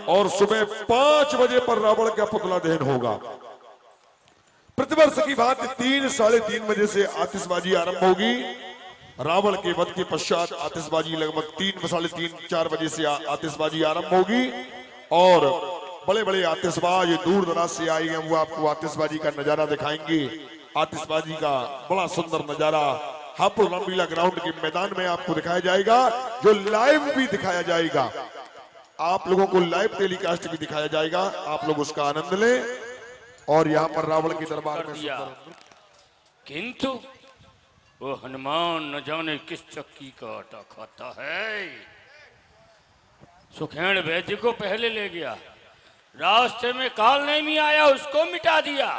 और सुबह 5 बजे पर रावण का पुतला दहन होगा। प्रतिवर्ष की भांति 3 साढ़े 3 बजे से आतिशबाजी आरंभ होगी। रावण के वध के पश्चात आतिशबाजी लगभग 3 साढ़े 3 4 बजे से आतिशबाजी आरंभ होगी और बड़े बड़े आतिशबाज दूर दराज से आएंगे, वो आपको आतिशबाजी का नजारा दिखाएंगे। आतिशबाजी का बड़ा सुंदर नजारा हापुड़ रामलीला ग्राउंड के मैदान में आपको दिखाया जाएगा, जो लाइव भी दिखाया जाएगा। आप लोगों को लाइव टेलीकास्ट भी दिखाया जाएगा, आप लोग उसका आनंद लें। और यहाँ पर रावण के दरबार में किंतु वो हनुमान न जाने किस चक्की का आटा खाता है। सुखेण वैद्य को पहले ले गया, रास्ते में कालनेमी आया, उसको मिटा दिया,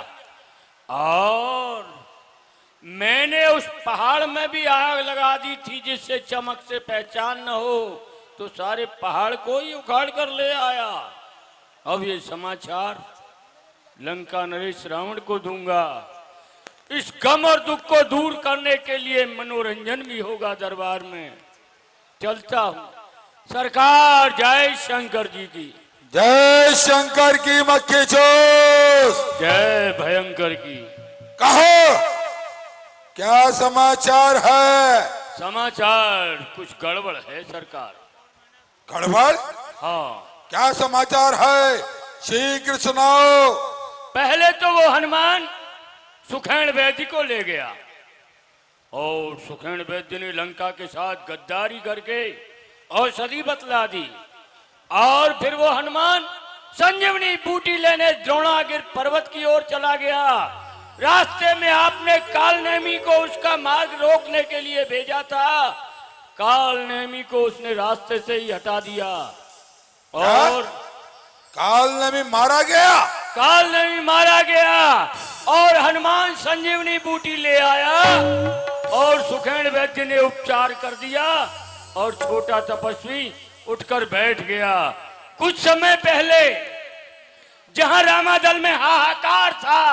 और मैंने उस पहाड़ में भी आग लगा दी थी जिससे चमक से पहचान न हो, तो सारे पहाड़ को ही उखाड़ कर ले आया। अब ये समाचार लंका नरेश रावण को दूंगा। इस गम और दुख को दूर करने के लिए मनोरंजन भी होगा दरबार में। चलता हूं। सरकार जय शंकर जी की। जय शंकर की मक्खी चोस। जय भयंकर की। कहो क्या समाचार है? समाचार कुछ गड़बड़ है सरकार। गड़बड़? हाँ। क्या समाचार है? शीघ्र सुनाओ। पहले तो वो हनुमान सुखेण वैद्य को ले गया और सुखेण वैद्य ने लंका के साथ गद्दारी करके औषधि बतला दी, और फिर वो हनुमान संजीवनी बूटी लेने द्रोणागिर पर्वत की ओर चला गया। रास्ते में आपने कालनेमी को उसका मार्ग रोकने के लिए भेजा था, कालनेमी को उसने रास्ते से ही हटा दिया और कालनेमी मारा गया। कालनेमी मारा गया और हनुमान संजीवनी बूटी ले आया और सुखेण वैद्य ने उपचार कर दिया और छोटा तपस्वी उठकर बैठ गया। कुछ समय पहले जहां रामादल में हाहाकार था,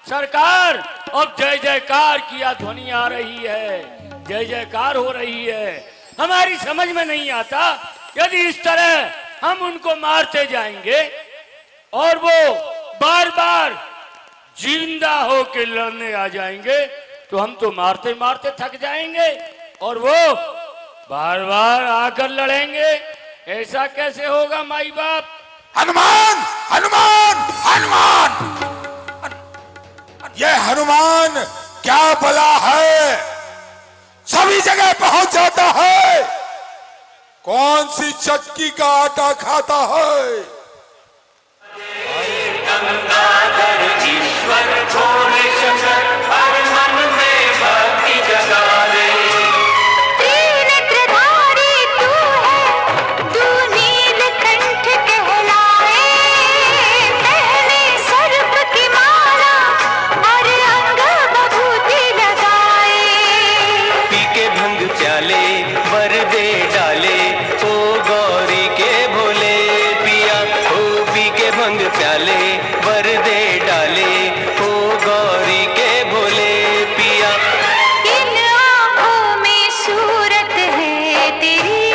सरकार अब जय जयकार किया ध्वनि आ रही है, जय जयकार हो रही है। हमारी समझ में नहीं आता, यदि इस तरह हम उनको मारते जाएंगे और वो बार बार जिंदा होकर लड़ने आ जाएंगे तो हम तो मारते मारते थक जाएंगे और वो बार बार आकर लड़ेंगे। ऐसा कैसे होगा माई बाप? हनुमान हनुमान हनुमान, ये हनुमान क्या भला है, सभी जगह पहुंच जाता है। कौन सी चक्की का आटा खाता है? गंगाधर ईश्वर भोले शंकर, हर मन में भक्ति जगा दे। त्रिनेत्रधारी तू है, तू नीलकंठ कहलाए। पहने सर्प की माला और अंग बभूति लगाए। पी के भंग प्याले वर दे डाले, ओ गौरी के भोले पिया। ओ पी के भंग प्याले वर दे डाले, ओ गौरी के भोले पिया। इन आँखों में सूरत है तेरी,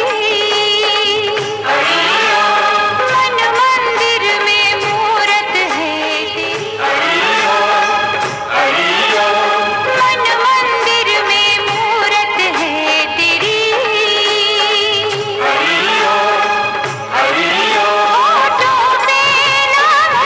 मन मंदिर में मूरत है तेरी। मन मंदिर में मूरत है तेरी। होठों पे नाम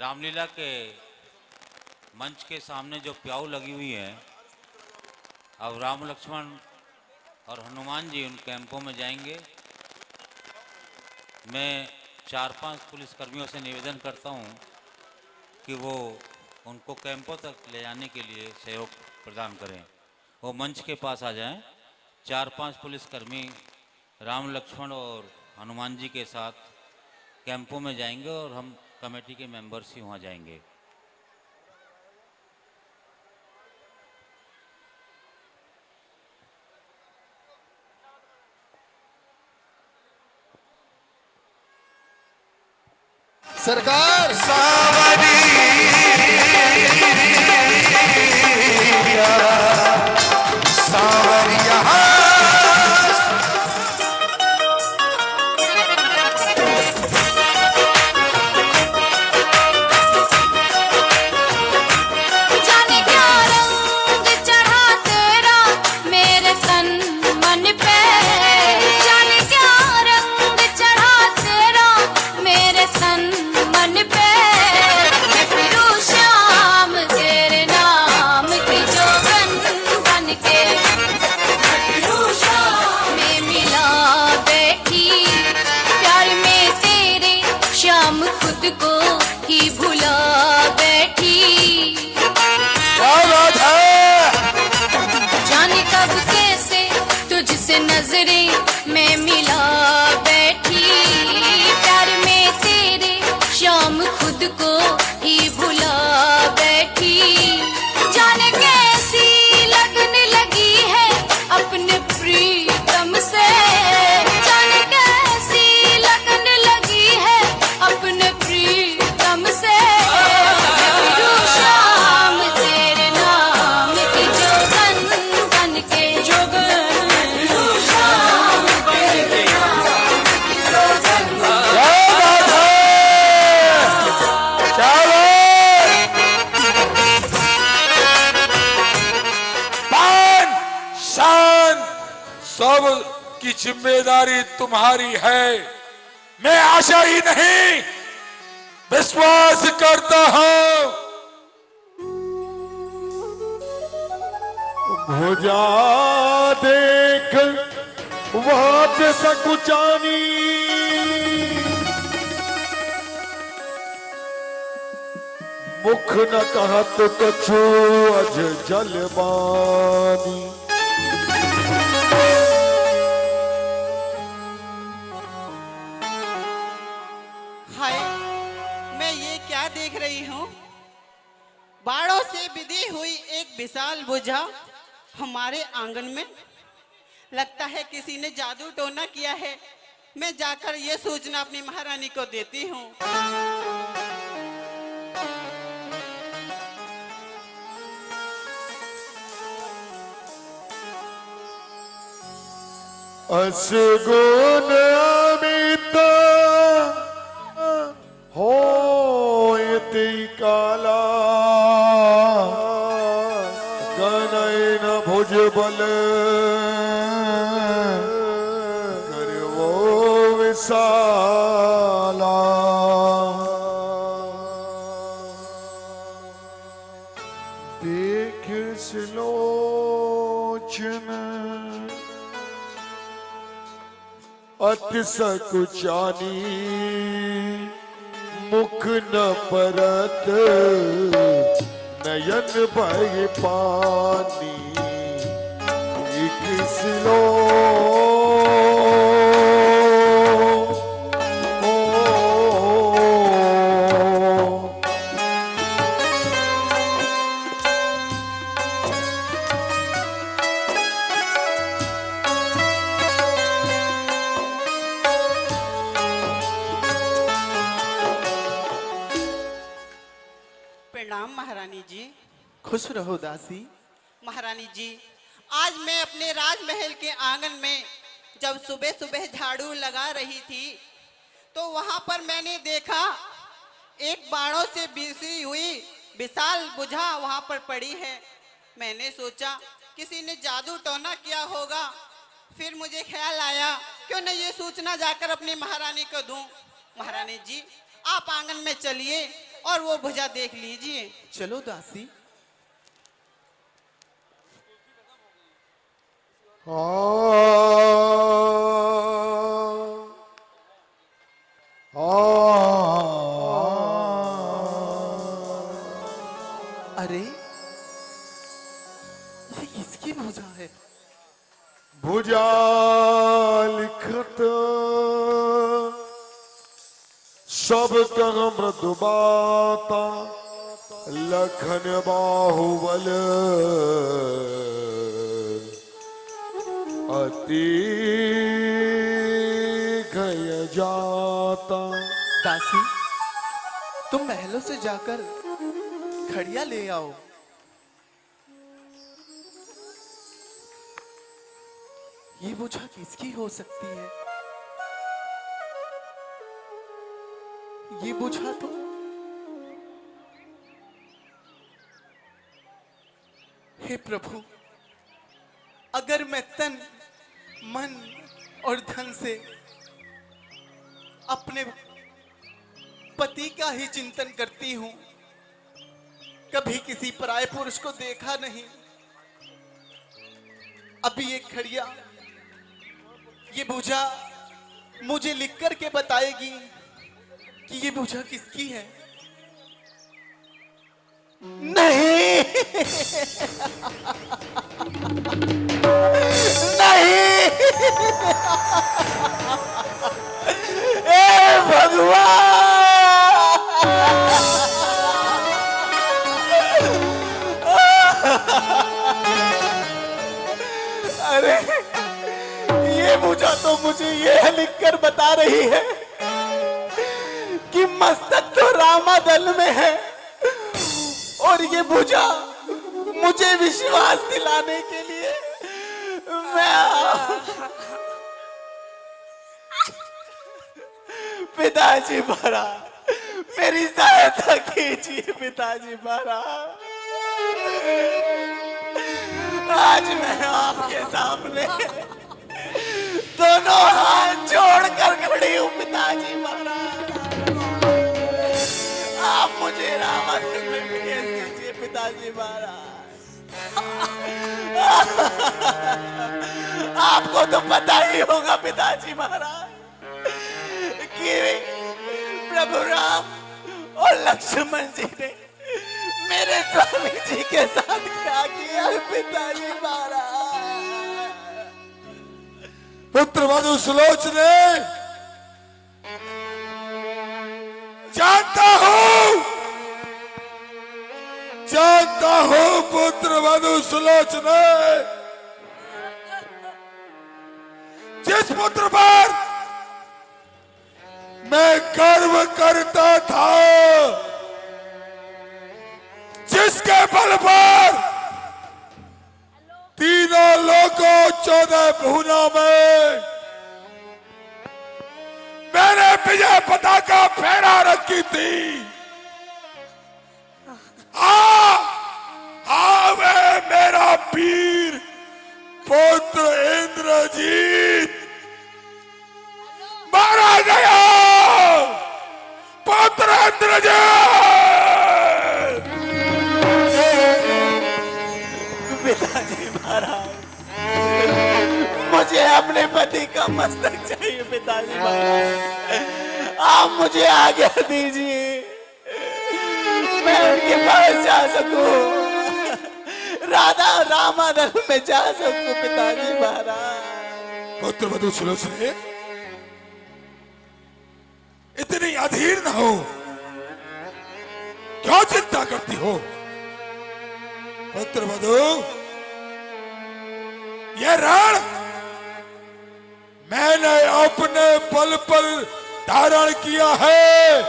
रामलीला के मंच के सामने जो प्याऊ लगी हुई है, अब राम लक्ष्मण और हनुमान जी उन कैंपों में जाएंगे। मैं 4-5 पुलिसकर्मियों से निवेदन करता हूं कि वो उनको कैंपों तक ले जाने के लिए सहयोग प्रदान करें। वो मंच के पास आ जाएं। 4-5 पुलिसकर्मी राम लक्ष्मण और हनुमान जी के साथ कैंपों में जाएंगे और हम कमेटी के मेंबर्स ही वहाँ जाएंगे। सरकार सावरिया जाने क्या रंग चढ़ा तेरा मेरे तन मन पे, जाने क्या रंग चढ़ा तेरा मेरे तन मन पे। मैं फिरूं श्याम तेरे नाम की जोगन बन के, मैं फिरूं श्याम में मिला बैठी प्यार में तेरे, श्याम खुद को ही भुला बैठी। क्या बात है। जाने कब कैसे तुझसे नजरें मैं मिला बैठी प्यार में तेरे, शाम खुद को ही भुला बैठी। जाने कैसी लगने लगी है अपने प्रीतम से, जाने कैसी लगने लगी है अपने प्रीतम से। मैं फिरूं श्याम तेरे नाम की जोगन बन के, जोगन फिरूं श्याम तेरे नाम की जोगन। क्या बात। पान शान सब की जिम्मेदारी तुम्हारी है। मैं आशा ही नहीं विश्वास करता हूं। भुजा देख वात सकुचानी, मुख न कहत कछु अज जलबानी। हाय, मैं ये क्या देख रही हूँ? बाड़ों से विधि हुई एक विशाल भुजा हमारे आंगन में। लगता है किसी ने जादू टोना किया है। मैं जाकर ये सूचना अपनी महारानी को देती हूँ। असगुन अमित होयति काला, गनयन भुज बल करवो विशाला। देख सुलोचन अति सकुचानी, मुख न परत नयन भय पानी। किसलो प्रणाम महारानी जी। खुश रहो दासी। महारानी जी, आज मैं अपने राजमहल के आंगन में जब सुबह सुबह झाड़ू लगा रही थी तो वहां पर मैंने देखा एक बाड़ों से बिछी हुई विशाल भुजा वहां पर पड़ी है। मैंने सोचा किसी ने जादू टोना किया होगा। फिर मुझे ख्याल आया क्यों न ये सूचना जाकर अपनी महारानी को दूं। महारानी जी, आप आंगन में चलिए और वो भुजा देख लीजिए। चलो दासी। अरे ये किसकी भुजा है? भुजा लिखत सब कह मृदु बाता लखन बाहुबल अति गय जाता। दासी, तुम महलों से जाकर खड़िया ले आओ। ये भुजा किसकी हो सकती है? ये भुजा तो हे प्रभु, अगर मैं तन मन और धन से अपने पति का ही चिंतन करती हूं, कभी किसी पराये पुरुष को देखा नहीं। अभी एक खड़िया ये भुजा मुझे लिख कर के बताएगी कि ये भुजा किसकी है। नहीं नहीं, ए भगवान, अरे ये भुजा तो मुझे ये लिखकर बता रही है कि मस्तक तो रामादल में है, और ये भुजा मुझे विश्वास दिलाने के लिए मैं पिताजी महाराज, मेरी सहायता कीजिए पिताजी महाराज। आज मैं आपके सामने दोनों हाथ जोड़कर खड़ी हूँ पिताजी महाराज। आप मुझे रामायण में भेज दीजिए पिताजी महाराज। आपको तो पता ही होगा पिताजी महाराज कि प्रभु राम और लक्ष्मण जी ने मेरे स्वामी जी के साथ क्या किया है पिताजी महाराज। पुत्र वधु सुलोचने, जानता हूं पुत्र वधु सुलोचने, जिस पुत्र पर मैं गर्व करता था, जिसके बल पर तीनों लोगों 14 भुवनों में मैंने विजय पताका फहरा रखी थी, वे मेरा वीर पुत्र इंद्रजीत मारा गया। पुत्र इंद्रजीत, पिताजी महाराज, मुझे अपने पति का मस्तक चाहिए पिताजी महाराज। आप मुझे आज्ञा दीजिए, मैं उनके पास जा सकूं, राधा रामादल में जा सकूं पिताजी महाराज। पुत्र वधु सुलोचने, इतनी अधीर न हो, क्यों चिंता करती हो? पुत्र वधु, यह रण मैंने अपने बल पर धारण किया है।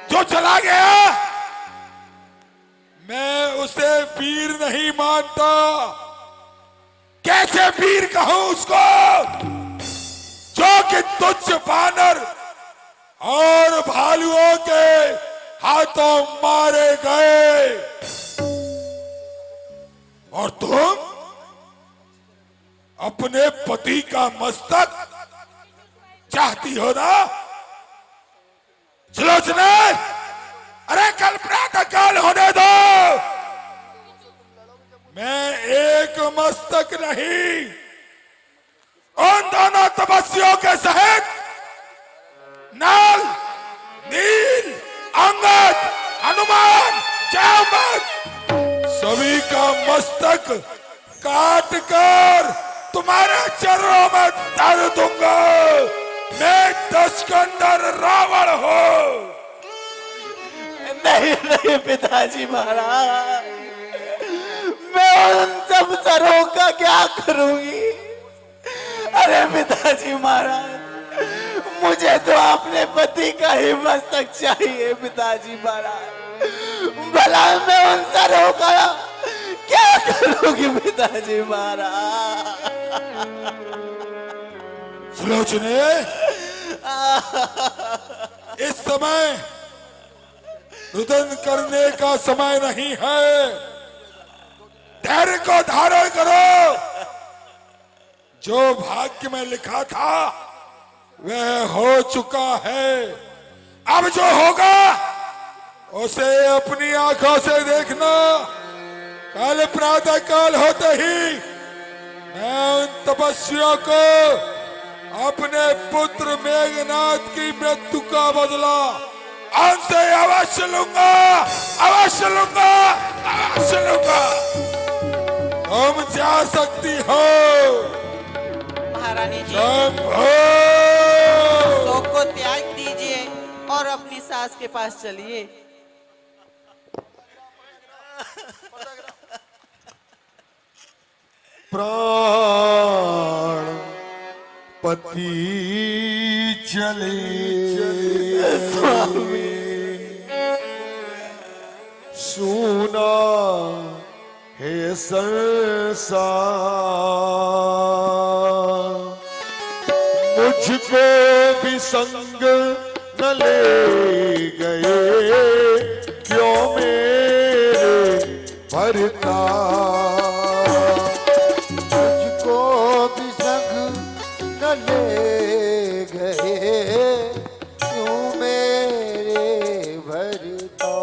जो चला गया मैं उसे वीर नहीं मानता। कैसे वीर कहूं उसको जो कि तुच्छ बानर और भालुओं के हाथों मारे गए, और तुम अपने पति का मस्तक चाहती हो ना? चलो सुलोचना, अरे कल प्रातः काल होने दो। मैं एक मस्तक नहीं, उन दोनों तपस्वियों के सहित नल, नील, अंगद, हनुमान, जामवंत सभी का मस्तक काट कर तुम्हारे चरणों में धर दूंगा। मैं दशकंदर रावण हूं। नहीं नहीं पिताजी महाराज, मैं उन सब सरों का क्या करूंगी? अरे पिताजी महाराज, मुझे तो अपने पति का ही मस्तक चाहिए पिताजी महाराज। भला मैं उन सरों का क्या करूंगी पिताजी महाराज? सुलोचने, इस समय रुदन करने का समय नहीं है। धैर्य को धारण करो। जो भाग्य में लिखा था वह हो चुका है। अब जो होगा उसे अपनी आंखों से देखना। कल प्रातः काल होते ही मैं उन तपस्वियों को अपने पुत्र मेघनाथ की मृत्यु का बदला उनसे अवश्य लूंगा, अवश्य लूंगा, अवश्य लूंगा। तुम जा सकती हो महारानी जी, शंभो। शोक को त्याग दीजिए और अपनी सास के पास चलिए। प्राण पति चले सुना है संसार, मुझको भी संग न ले गए क्यों मेरे भरता। मुझको भी संग न ले गए क्यों मेरे भरता।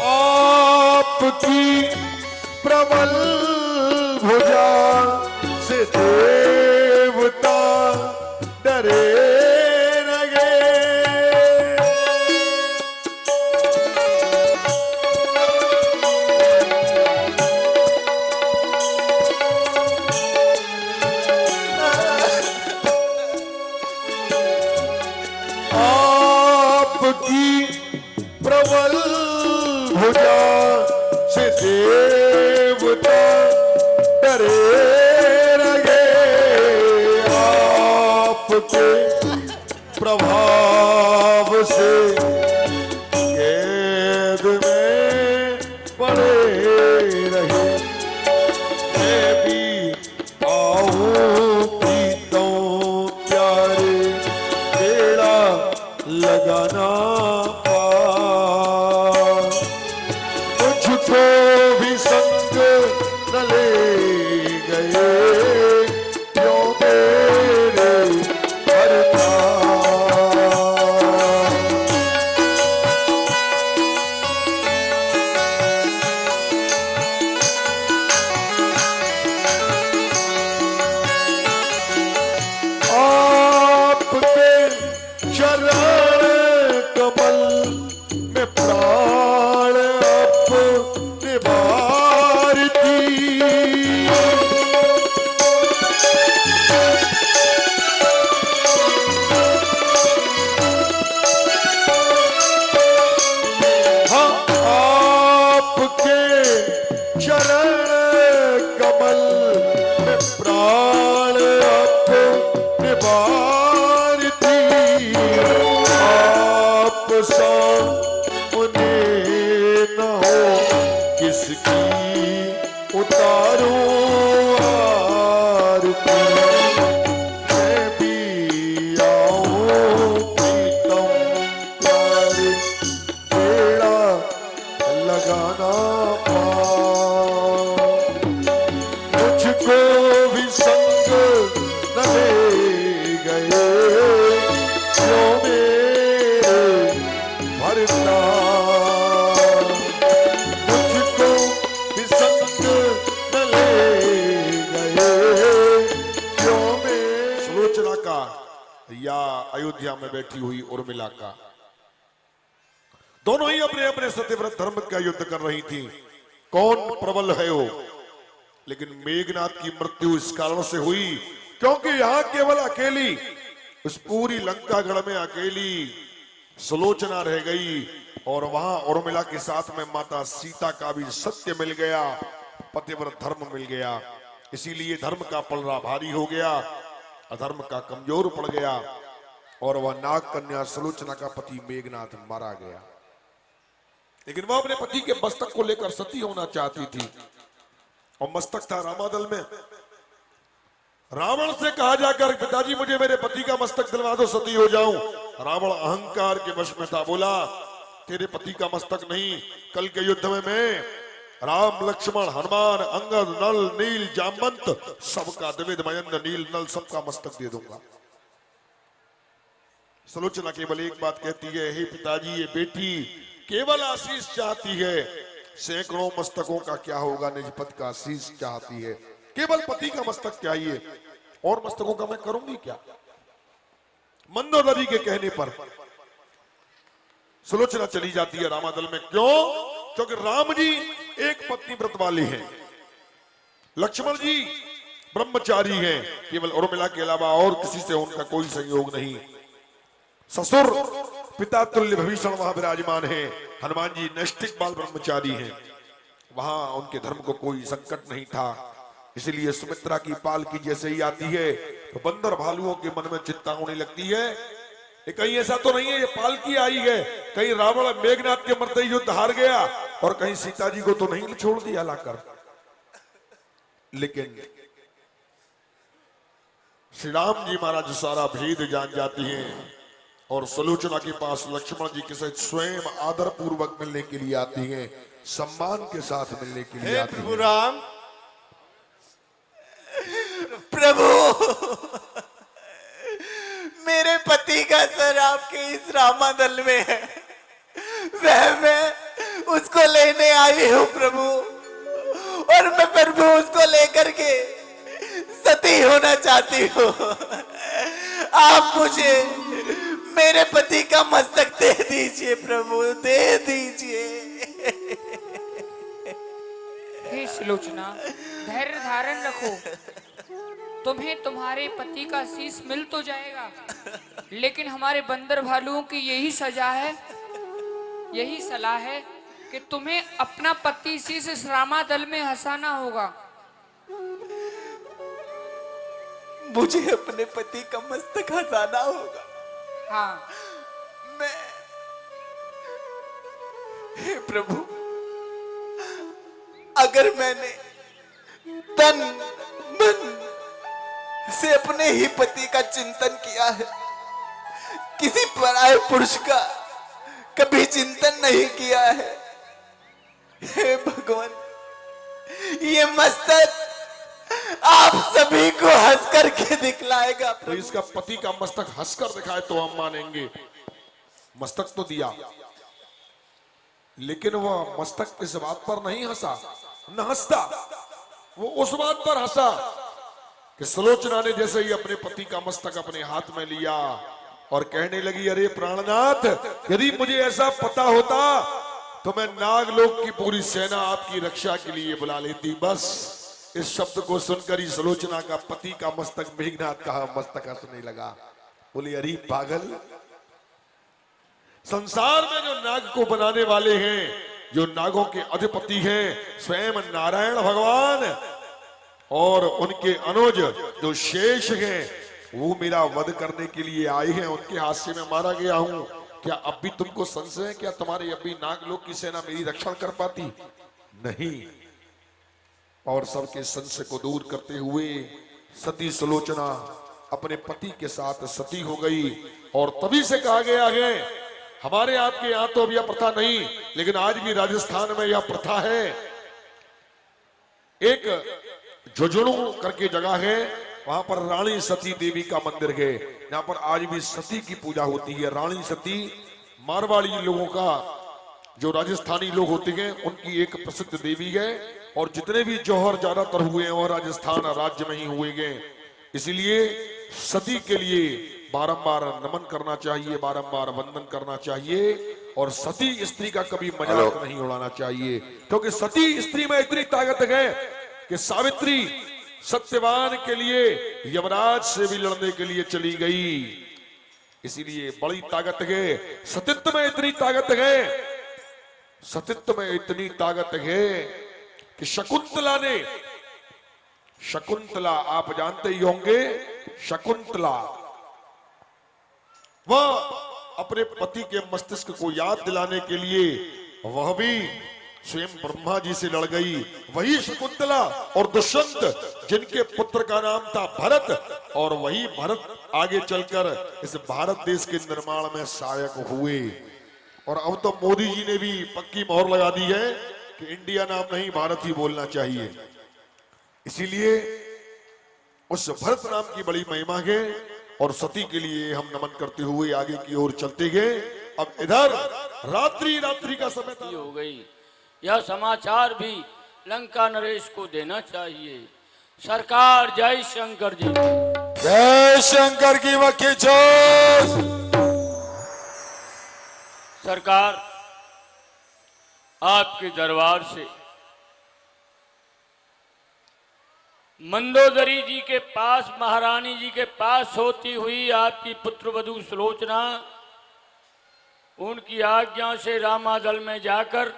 आपकी प्रबल भुजा से देवता डरे लगे। आपकी प्रबल भुजा से देवता डरे लगे। आपके प्रभाव से कैद में पड़े रहे। मैं भी पाऊं प्रीतों प्यारे बेड़ा लगाना पार। मुझको भी संग न ले गए क्यों मेरे भरता। आपके चरण कमल में प्राण अपने वारती। हाँ, आपके चरण कमल में प्राण अपने वारती। आप सा उन्हें न हो किसकी उतारूं आरती। मैं भी आऊं प्रीतम प्यारे बेड़ा अयोध्या में बैठी हुई उर्मिला का। दोनों ही अपने अपने सत्यव्रत धर्म का युद्ध कर रही थी, कौन प्रबल है वो। लेकिन मेघनाथ की मृत्यु इस कारण से हुई क्योंकि यहां केवल अकेली, उस पूरी लंका गढ़ में अकेली सुलोचना रह गई, और वहां उर्मिला के साथ में माता सीता का भी सत्य मिल गया, पतिव्रत धर्म मिल गया। इसीलिए धर्म का पलड़ा भारी हो गया, अधर्म का कमजोर पड़ गया, और वह नाग कन्या सुलोचना का पति मेघनाथ मारा गया। लेकिन वह अपने पति के मस्तक को लेकर सती होना चाहती थी, और मस्तक था रामादल में। रावण से कहा जाकर, पिताजी मुझे मेरे पति का मस्तक दिलवा दो, सती हो जाऊं। रावण अहंकार के वश में था, बोला तेरे पति का मस्तक नहीं, कल के युद्ध में मैं राम लक्ष्मण हनुमान अंगद नल नील जामवंत सबका, द्विविध मयंद नील नल सबका मस्तक दे दूंगा। सुलोचना केवल एक बात कहती है, हे पिताजी ये बेटी केवल आशीष चाहती है, सैकड़ों मस्तकों का क्या होगा, निज पति का आशीष चाहती है, केवल पति का मस्तक चाहिए, और मस्तकों का मैं करूंगी क्या। मंदोदरी के कहने पर सुलोचना चली जाती है रामादल में। क्यों? क्योंकि राम जी एक पत्नी व्रत वाले हैं, लक्ष्मण जी ब्रह्मचारी हैं, केवल उर्मिला के अलावा और किसी से उनका कोई संयोग नहीं। ससुर पिता तुल्य विभीषण वहां विराजमान है, हनुमान जी नैष्ठिक बाल ब्रह्मचारी हैं, वहां उनके धर्म को कोई संकट नहीं था। इसलिए सुमित्रा की पालकी जैसे ही आती है तो बंदर भालुओं के मन में चिंता होने लगती है, कहीं ऐसा तो नहीं है ये पालकी आई है, कहीं रावण मेघनाथ के मरते ही युद्ध हार गया, और कहीं सीता जी को तो नहीं छोड़ दिया लाकर। लेकिन श्री राम जी महाराज सारा भेद जान जाती हैं, और सुलोचना के पास लक्ष्मण जी के साथ स्वयं आदर पूर्वक मिलने के लिए आती हैं, सम्मान के साथ मिलने के लिए आती प्रभु हैं। राम, प्रभु मेरे पति का सर आपके इस रामादल में है, वह मैं उसको लेने आई हूँ प्रभु, और मैं प्रभु उसको लेकर के सती होना चाहती हूँ। आप मुझे मेरे पति का मस्तक दे दीजिए प्रभु, दे दीजिए। हे सुलोचना, धैर्य धारण रखो, तुम्हें तुम्हारे पति का शीश मिल तो जाएगा, लेकिन हमारे बंदर भालुओं की यही सजा है, यही सलाह है कि तुम्हें अपना पति शीश इस रामादल में हंसाना होगा। मुझे अपने पति का मस्तक हंसाना होगा। हाँ, मैं, हे प्रभु, अगर मैंने तन मन से अपने ही पति का चिंतन किया है, किसी पराये पुरुष का कभी चिंतन नहीं किया है, हे भगवान, ये मस्तक आप सभी को हंस करके दिखलाएगा। तो इसका पति का मस्तक हंसकर दिखाए तो हम मानेंगे। मस्तक तो दिया, लेकिन वह मस्तक इस बात पर नहीं हंसा, न हंसता, वो उस बात पर हंसा कि सुलोचना ने जैसे ही अपने पति का मस्तक अपने हाथ में लिया और कहने लगी, अरे प्राणनाथ, यदि मुझे ऐसा पता होता तो मैं नागलोक की पूरी सेना आपकी रक्षा के लिए बुला लेती। बस इस शब्द को सुनकर ही सुलोचना का पति का मस्तक मेघनाथ का मस्तक हंसने लगा। बोले, अरे पागल, संसार में जो नाग को बनाने वाले हैं, जो नागों के अधिपति हैं, स्वयं नारायण भगवान, और उनके अनुज जो शेष हैं, वो मेरा वध करने के लिए आए हैं, उनके हाथ से मैं मारा गया हूं। क्या अब भी तुमको संशय है? क्या तुम्हारे अब भी नागलोक की सेना मेरी रक्षा कर पाती? नहीं। और सबके संशय को दूर करते हुए सती सुलोचना अपने पति के साथ सती हो गई। और तभी से कहा गया है, हमारे आपके यहाँ तो अब यह प्रथा नहीं, लेकिन आज भी राजस्थान में यह प्रथा है। एक झुंझुनू करके जगह है, वहां पर रानी सती देवी का मंदिर है, यहाँ पर आज भी सती की पूजा होती है। रानी सती मारवाड़ी लोगों का, जो राजस्थानी लोग होते हैं, उनकी एक प्रसिद्ध देवी है, और जितने भी जौहर ज्यादातर हुए हैं वो राजस्थान राज्य में ही हुए गए। इसलिए सती के लिए बारंबार नमन करना चाहिए, बारंबार वंदन करना चाहिए और सती स्त्री का कभी मजाक नहीं उड़ाना चाहिए, क्योंकि सती स्त्री में इतनी ताकत है कि सावित्री सत्यवान के लिए यमराज से भी लड़ने के लिए चली गई। इसीलिए बड़ी ताकत है सतीत्व में, इतनी ताकत है सतीत्व में, इतनी ताकत है कि शकुंतला आप जानते ही होंगे, शकुंतला वह अपने पति के मस्तिष्क को याद दिलाने के लिए वह भी स्वयं ब्रह्मा जी से लड़ गई। वही शकुंतला और दुष्यंत जिनके पुत्र का नाम था भरत, और वही भरत आगे चलकर इस भारत देश के निर्माण में सहायक हुए। और अब तो मोदी जी ने भी पक्की मोहर लगा दी है कि इंडिया नाम नहीं, भारत ही बोलना चाहिए। इसीलिए उस भरत नाम की बड़ी महिमा है और सती के लिए हम नमन करते हुए आगे की ओर चलते गए। अब इधर रात्रि का समय हो गई। यह समाचार भी लंका नरेश को देना चाहिए। सरकार जय शंकर जी। जय शंकर की वकी जोश। सरकार आपके दरबार से मंदोदरी जी के पास, महारानी जी के पास होती हुई आपकी पुत्रवधू सुलोचना उनकी आज्ञा से रामादल में जाकर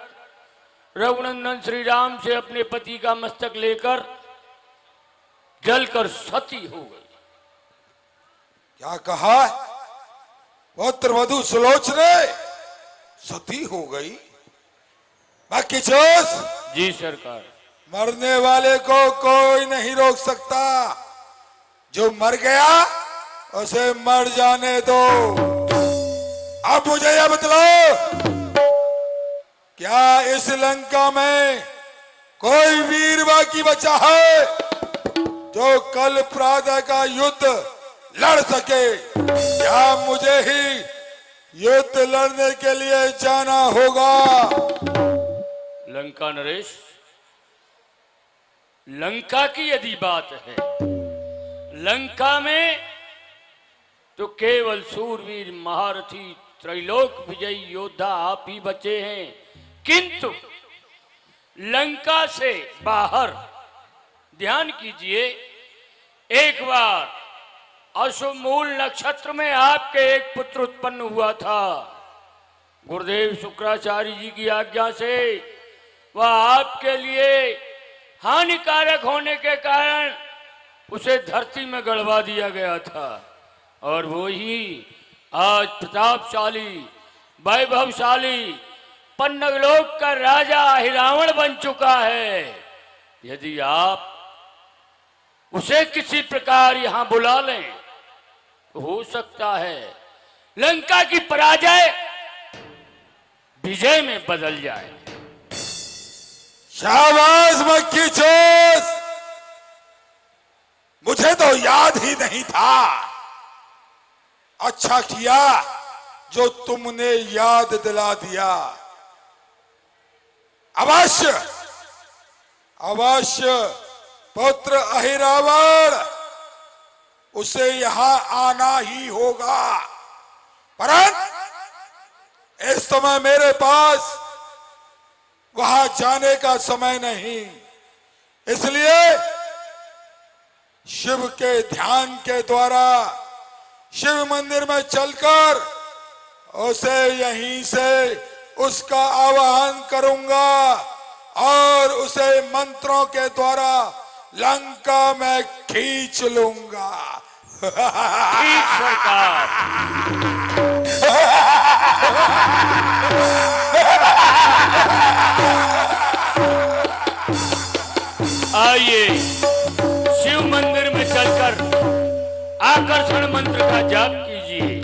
रघुनंदन श्री राम से अपने पति का मस्तक लेकर जलकर सती हो गई। क्या कहा? पुत्रवधू सुलोचना सती हो गई? बाकी जोश। जी सरकार। मरने वाले को कोई नहीं रोक सकता, जो मर गया उसे मर जाने दो। अब मुझे यह बतलाओ, क्या इस लंका में कोई वीर बाकी बचा है जो कल प्रातः का युद्ध लड़ सके, या मुझे ही युद्ध लड़ने के लिए जाना होगा? लंका नरेश, लंका की यदि बात है, लंका में तो केवल सूरवीर महारथी त्रैलोक विजयी योद्धा आप ही बचे हैं, किंतु लंका से बाहर ध्यान कीजिए, एक बार अशुभ मूल नक्षत्र में आपके एक पुत्र उत्पन्न हुआ था। गुरुदेव शुक्राचार्य जी की आज्ञा से वह आपके लिए हानिकारक होने के कारण उसे धरती में गड़वा दिया गया था, और वो ही आज प्रतापशाली वैभवशाली पन्नगलोक का राजा हिरावण बन चुका है। यदि आप उसे किसी प्रकार यहां बुला लें तो हो सकता है लंका की पराजय विजय में बदल जाए। शाबाश मक्खी चोस, मुझे तो याद ही नहीं था। अच्छा किया जो तुमने याद दिला दिया। अवश्य अवश्य पुत्र अहिरावण, उसे यहां आना ही होगा, परंतु इस समय मेरे पास वहां जाने का समय नहीं, इसलिए शिव के ध्यान के द्वारा शिव मंदिर में चलकर उसे यहीं से उसका आवाहन करूंगा और उसे मंत्रों के द्वारा लंका में खींच लूंगा। ठीक सरकार। आइए शिव मंदिर में चलकर आकर्षण मंत्र का जाप कीजिए।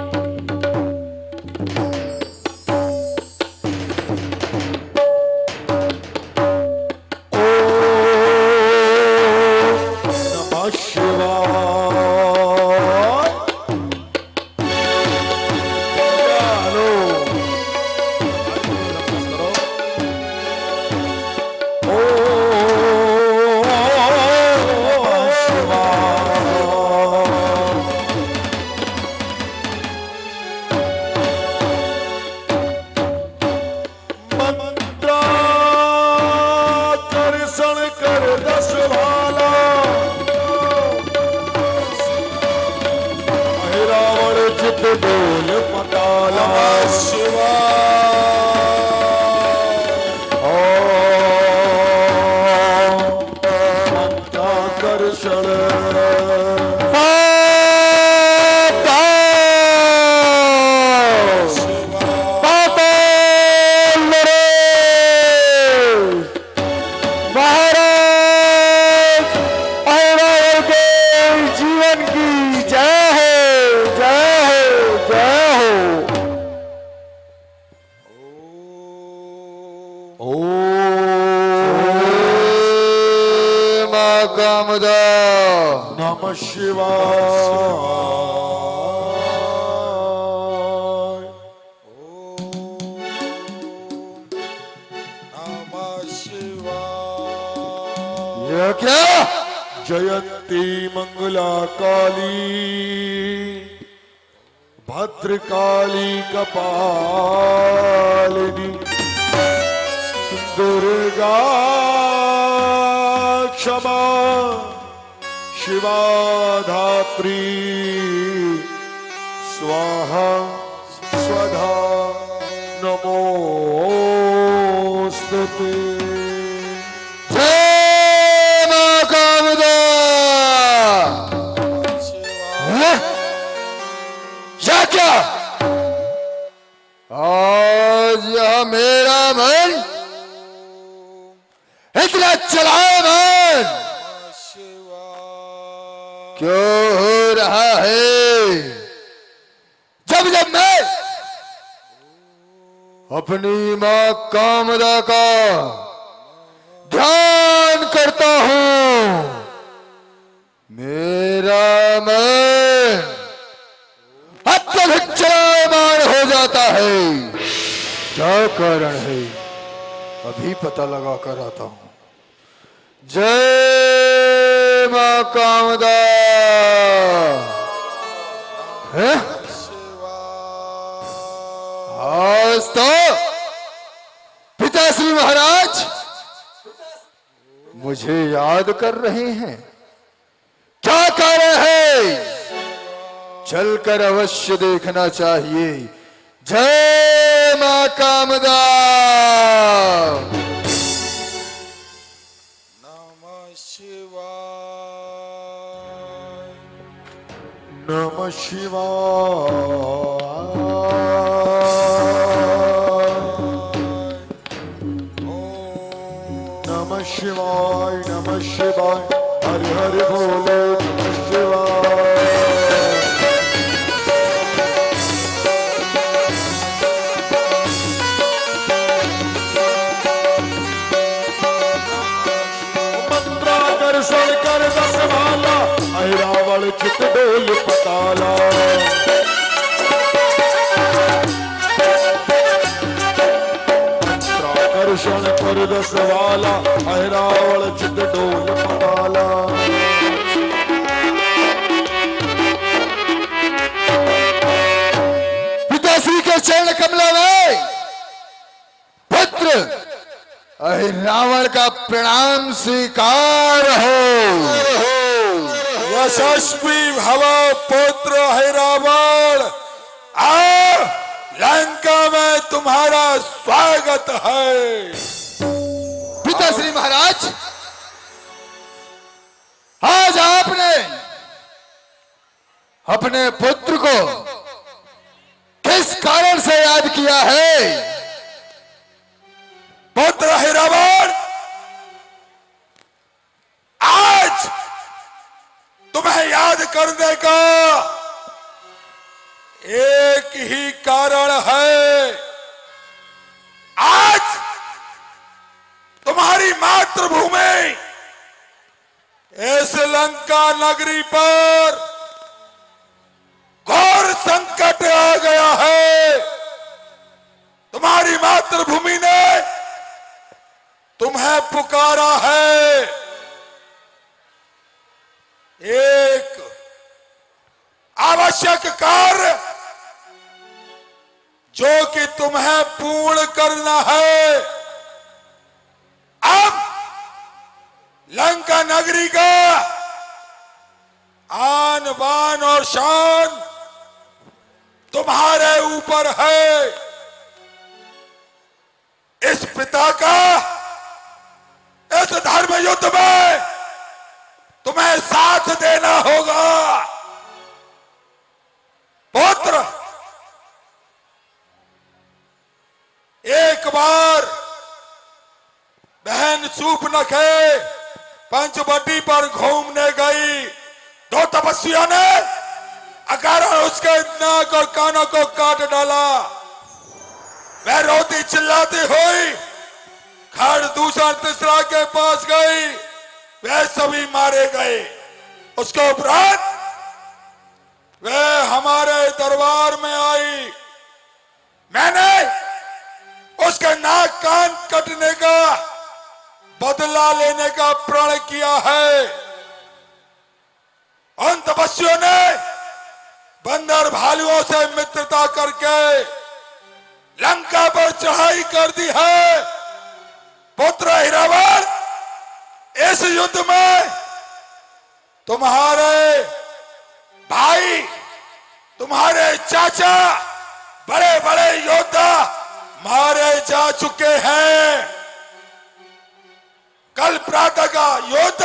नमः शिवाय। चित डोल पताला। मंत्राकर्षण नमः शिवाय। यह क्या? जयंती मंगला काली भद्रकाली कपालिनी दुर्गा क्षमा शिवा धात्री स्वाहा स्वधा नमोस्तुते। जय मां कामदा। या क्या? आज यह मेरा मन इतना चलायमान क्यों हो रहा है? जब जब मैं अपनी मां कामदा का ध्यान करता हूं, मेरा मन अत्यधिक चलायमान हो जाता है। क्या कारण है? अभी पता लगा कर आता हूं। जय मां कामदा। है? आज तो पिताश्री महाराज मुझे याद कर रहे हैं। क्या कारण है? चलकर अवश्य देखना चाहिए। जय मां कामदा। नमः शिवाय। नमः शिवाय नमः शिवाय हरि हरि बोले नमः शिवाय। मंत्राकर्षण कर दस भाला रावण चित डोल पताला। मंत्राकर्षण कर दस वाला रावण चित डोल पताला। पिताश्री के चरण कमला में पुत्र रावण का प्रणाम स्वीकार हो। यशस्वी भव पुत्र है रावण। आओ लंका में तुम्हारा स्वागत है। पिताश्री महाराज, आज आपने अपने पुत्र को किस कारण से याद किया है? पुत्र है रावण, आज तुम्हें याद करने का एक ही कारण है। आज तुम्हारी मातृभूमि इस लंका नगरी पर घोर संकट आ गया है। तुम्हारी मातृभूमि ने तुम्हें पुकारा है। एक आवश्यक कार्य जो कि तुम्हें पूर्ण करना है। अब लंका नगरी का आन बान और शान तुम्हारे ऊपर है। इस पिता का इस धर्म युद्ध में तुम्हें साथ देना होगा। पुत्र, एक बार बहन सूपनखे पंचवटी पर घूमने गई। दो तपस्वियों ने अकारण उसके नाक और कानों को काट डाला। वह रोती चिल्लाती हुई खड़ दूसरा तीसरा के पास गई। वह सभी मारे गए। उसके उपरांत वह हमारे दरबार में आई। मैंने उसके नाक कान कटने का बदला लेने का प्रण किया है। उन तपस्वियों ने बंदर भालुओं से मित्रता करके लंका पर चढ़ाई कर दी है। पुत्र हिरावण, इस युद्ध में तुम्हारे भाई, तुम्हारे चाचा, बड़े बड़े योद्धा मारे जा चुके हैं। कल प्रातः का युद्ध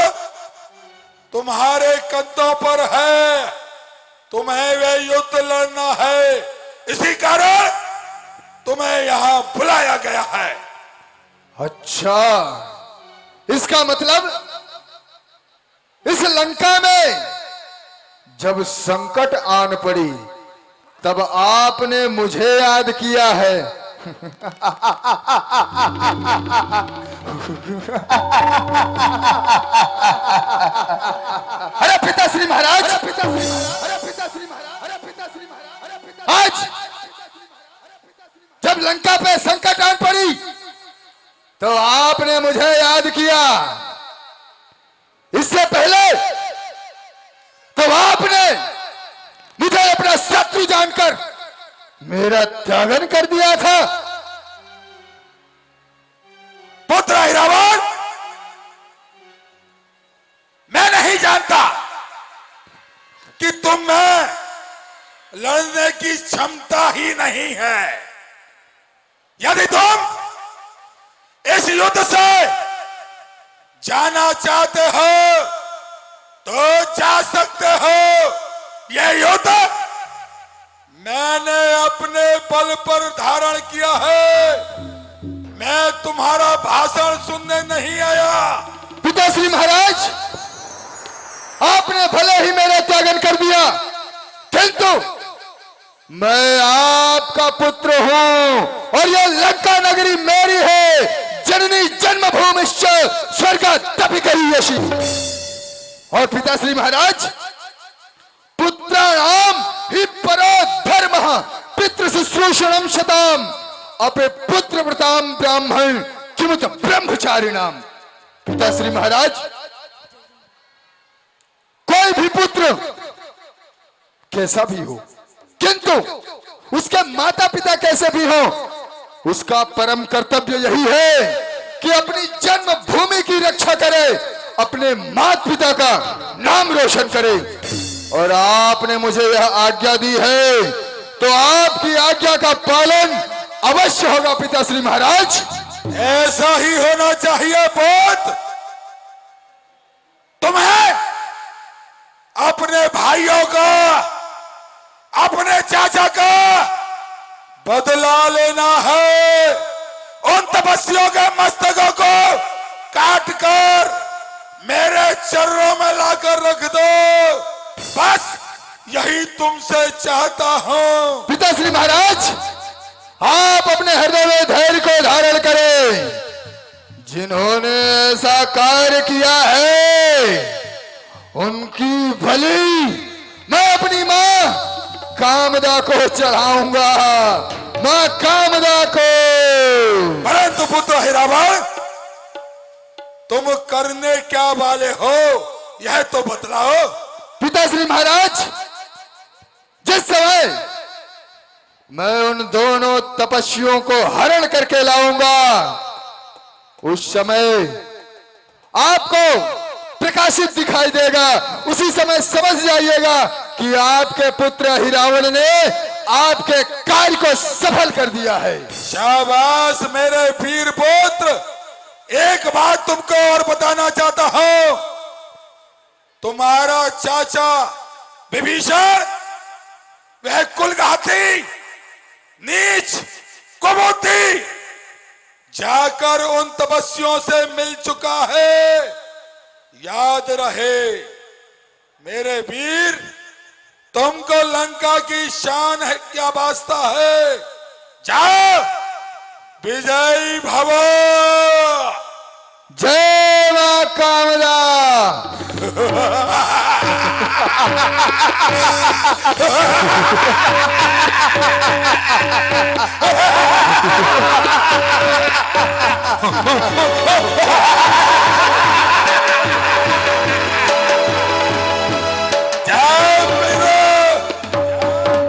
तुम्हारे कंधों पर है। तुम्हें वह युद्ध लड़ना है। इसी कारण तुम्हें यहां बुलाया गया है। अच्छा, इसका मतलब इस लंका में जब संकट आन पड़ी तब आपने मुझे याद किया है। अरे पिताश्री महाराज, आज जब लंका पे संकट आन पड़ी तो आपने मुझे याद किया। इससे पहले तो आपने मुझे अपना शत्रु जानकर मेरा त्यागन कर दिया था। पुत्र हिरावण, मैं नहीं जानता कि तुम में लड़ने की क्षमता ही नहीं है। यदि तुम इस युद्ध से जाना चाहते हो तो जा सकते हो। यह युद्ध मैंने अपने बल पर धारण किया है। मैं तुम्हारा भाषण सुनने नहीं आया। पिताश्री महाराज, आपने भले ही मेरा त्यागन कर दिया, किंतु मैं आपका पुत्र हूं और यह लंका नगरी मेरी है। जननी जन्मभूमिश्च स्वर्गादपि यशि। और पिताश्री महाराज, पुत्राणाम हि परो धर्मः पितृ शुश्रूषणम शताम अपे पुत्र व्रताम ब्राह्मण किमुत ब्रह्मचारिणाम। पिताश्री महाराज, कोई भी पुत्र कैसा भी हो, किंतु उसके माता पिता कैसे भी हो, उसका परम कर्तव्य यही है कि अपनी जन्मभूमि की रक्षा करे, अपने माता पिता का नाम रोशन करे। और आपने मुझे यह आज्ञा दी है तो आपकी आज्ञा का पालन अवश्य होगा पिताश्री महाराज। ऐसा ही होना चाहिए पुत्र। तुम्हें अपने भाइयों का, अपने चाचा का बदला लेना है। उन तपस्वियों के मस्तकों को काटकर मेरे चरणों में लाकर रख दो। बस यही तुमसे चाहता हूं। पिताश्री महाराज, आप अपने हृदय में धैर्य को धारण करें। जिन्होंने ऐसा कार्य किया है उनकी बलि मैं अपनी मां कामदा को चढ़ाऊंगा। मां कामदा को। परंतु पुत्र हिरावण, तुम करने क्या वाले हो यह तो बतलाओ। पिताश्री महाराज, जिस समय मैं उन दोनों तपस्वियों को हरण करके लाऊंगा उस समय आपको प्रकाशित दिखाई देगा। उसी समय समझ जाइएगा कि आपके पुत्र हिरावण ने आपके कार्य को सफल कर दिया है। शाबाश मेरे वीर पुत्र। एक बात तुमको और बताना चाहता हूं, तुम्हारा चाचा विभीषण वह कुलघाती, नीच, कुबुद्धि जाकर उन तपस्वियों से मिल चुका है। याद रहे मेरे वीर, तुमको लंका की शान है क्या वास्ता है। जाओ, विजयी भव। जय मां कामदा।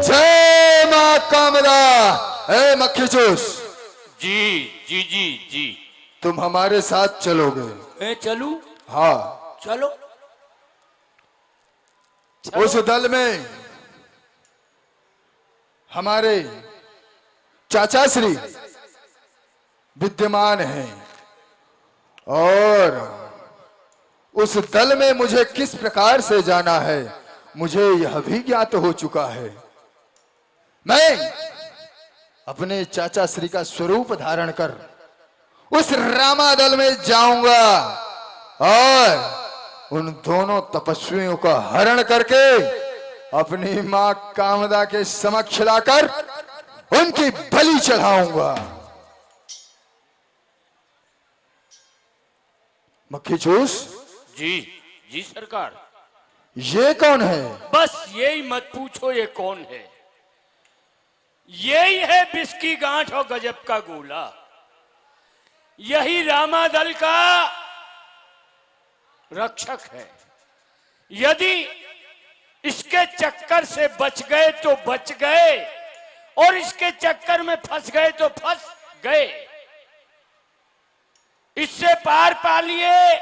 जय मां कामदा। ए मक्खी चूस, जी जी जी जी। तुम हमारे साथ चलोगे? मैं चलूं? हाँ। चलो। उस दल में हमारे चाचा श्री विद्यमान हैं और उस दल में मुझे किस प्रकार से जाना है मुझे यह भी ज्ञात हो चुका है। मैं अपने चाचा श्री का स्वरूप धारण कर उस रामा दल में जाऊंगा और उन दोनों तपस्वियों का हरण करके अपनी मां कामदा के समक्ष लाकर उनकी बलि चढ़ाऊंगा। मक्खी चूस, जी जी सरकार। ये कौन है? बस यही मत पूछो ये कौन है। यही है विष की गांठ और गजब का गोला। यही रामादल का रक्षक है। यदि इसके चक्कर से बच गए तो बच गए और इसके चक्कर में फंस गए तो फंस गए। इससे पार पा लिए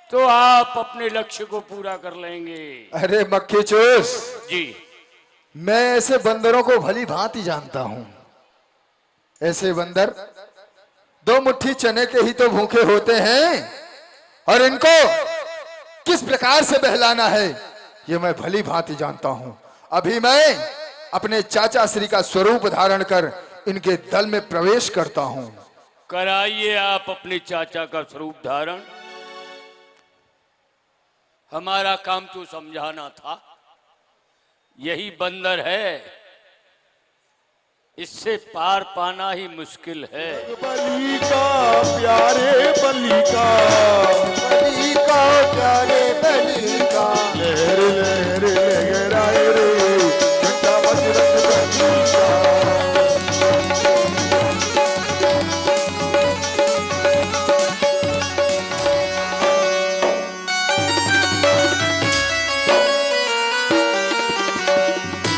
तो आप अपने लक्ष्य को पूरा कर लेंगे। अरे मक्खी चूस जी, मैं ऐसे बंदरों को भली भांति जानता हूं। ऐसे बंदर 2 मुट्ठी चने के ही तो भूखे होते हैं और इनको किस प्रकार से बहलाना है ये मैं भली भांति जानता हूं। अभी मैं अपने चाचा श्री का स्वरूप धारण कर इनके दल में प्रवेश करता हूं। कराइए आप अपने चाचा का स्वरूप धारण। हमारा काम तो समझाना था। यही बंदर है, इससे पार पाना ही मुश्किल है। बलि का प्यारे बलि का, बलि का प्यारे बलि का, लहर लहर लहराए रे घंटा बजरंग बली का।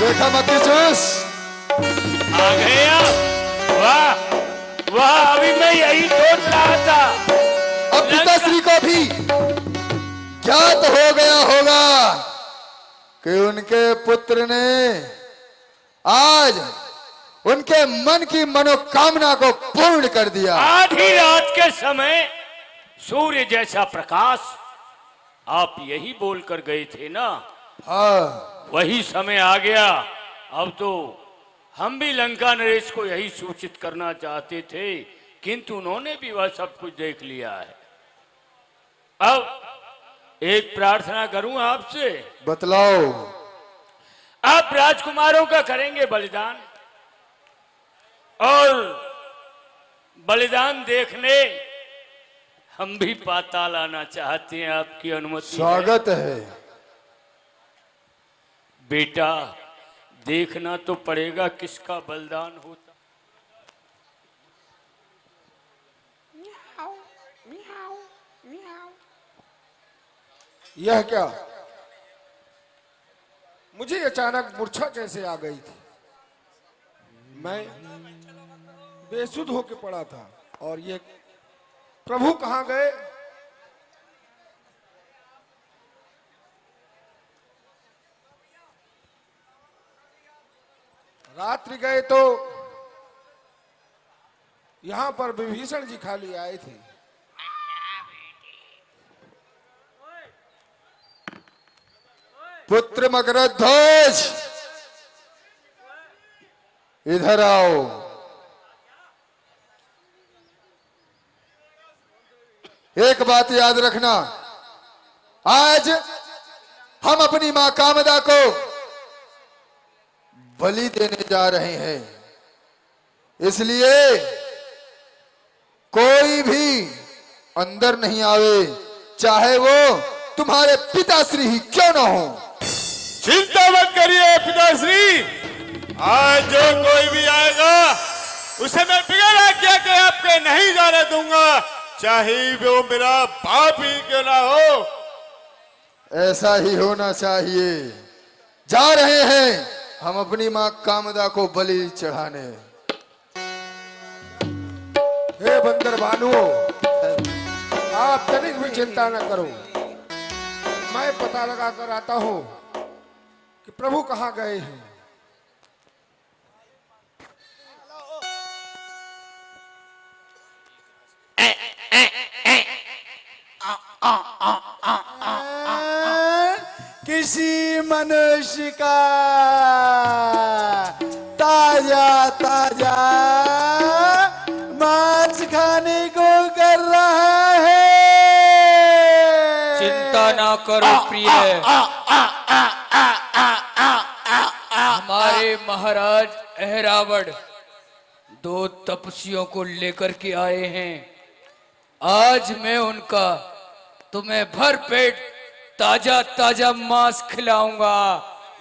देखा मक्खी चूस, आ गए आप। वाह वाह, अभी मैं यही सोच रहा था। अब पिताश्री को भी ज्ञात हो गया होगा कि उनके पुत्र ने आज उनके मन की मनोकामना को पूर्ण कर दिया। आधी रात के समय सूर्य जैसा प्रकाश, आप यही बोलकर गए थे ना। हाँ, वही समय आ गया। अब तो हम भी लंका नरेश को यही सूचित करना चाहते थे, किंतु उन्होंने भी वह सब कुछ देख लिया है। अब एक प्रार्थना करूं आपसे। बतलाओ। आप राजकुमारों का करेंगे बलिदान, और बलिदान देखने हम भी पाताल आना चाहते हैं। आपकी अनुमति? स्वागत है। बेटा, देखना तो पड़ेगा किसका बलिदान होता। यह क्या, मुझे अचानक मूर्छा कैसे आ गई थी। मैं बेसुध होके पड़ा था और ये प्रभु कहाँ गए। रात्रि गए तो यहाँ पर विभीषण जी खाली आए थे। पुत्र मकरध्वज, इधर आओ। एक बात याद रखना, आज हम अपनी मां कामदा को बलि देने जा रहे हैं, इसलिए कोई भी अंदर नहीं आवे, चाहे वो तुम्हारे पिताश्री ही क्यों ना हो। चिंता मत करिए पिताश्री, आज जो कोई भी आएगा उसे मैं बिगड़ आज्ञा के आपके नहीं जाने दूंगा, चाहे वो मेरा बाप ही क्यों ना हो। ऐसा ही होना चाहिए। जा रहे हैं हम अपनी मां कामदा को बलि चढ़ाने। हे बंदर भानुओं, आप तनिक भी चिंता न करो, मैं पता लगा कर आता हूं कि प्रभु कहां गए हैं। किसी मनुष्य का ताजा ताजा मांस खाने को कर रहा है। चिंता ना करो प्रिय, हमारे महाराज अहरावण 2 तपस्वियों को लेकर के आए हैं। आज मैं उनका तुम्हें भर पेट ताजा ताजा मांस खिलाऊंगा।